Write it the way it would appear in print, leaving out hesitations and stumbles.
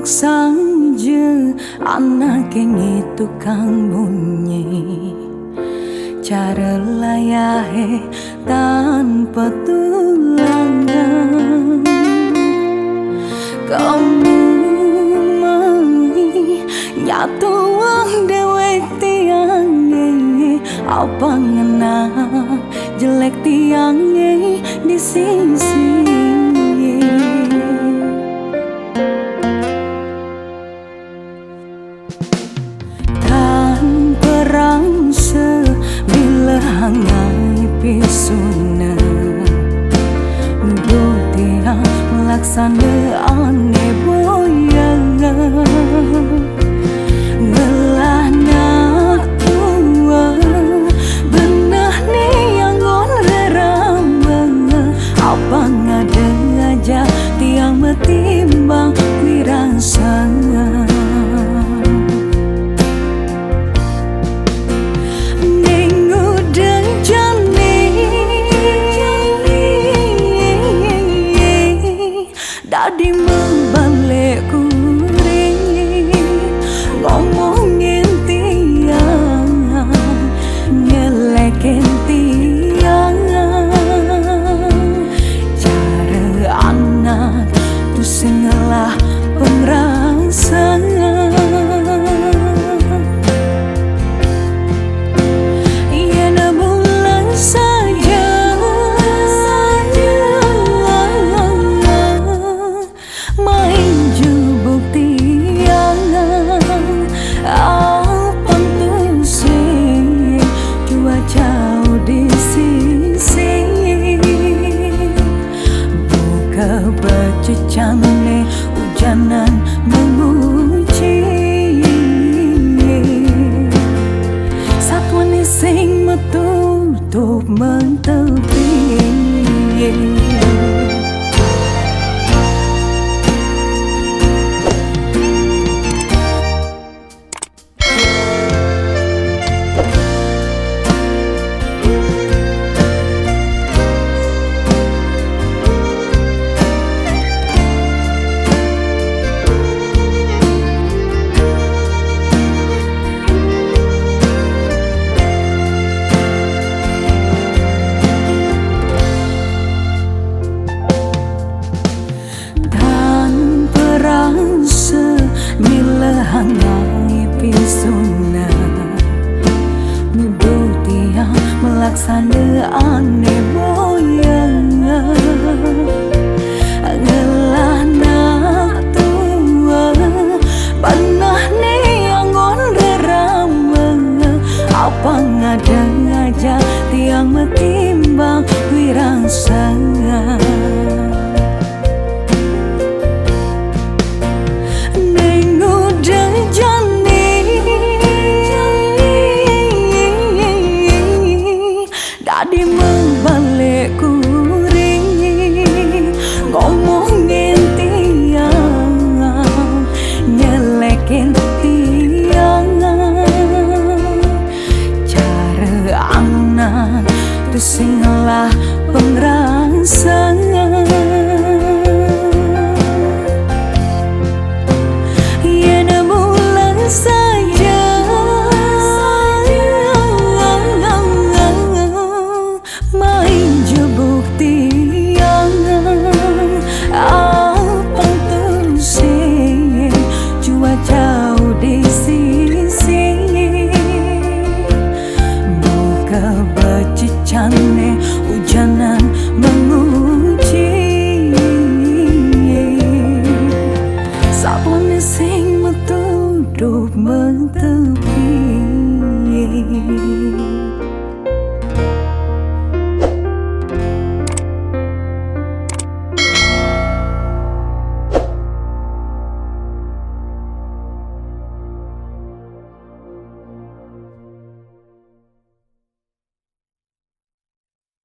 sanje anak yang tukang bunyi cara layahe tanpa tulangan. Kamu mai nyatu wang dewek tiange apa ngena jelek tiange di sisi hangai pisuna nudutia melaksanaan boyangan ngelana tua benah ni yang ngon apa ngada aja tiang metimbang wirasana. Dadi membalik kuring ngomongin tiang nyelekin tiang cara anak tu singelah pengrasa Cecamane hujanan menguji satuan sing metutup mentepi. Hangai pisuna nudutia melaksanaan boyangan ngelana tua panah ni angon rerameng apa ngada aja tiang metimbang wirasana. Dadi membalik kuring ngomongin tiang nyelekin tiang cara anak tu singelah pengrasa yana bulan saja jauh di sisi buka becicane hujanan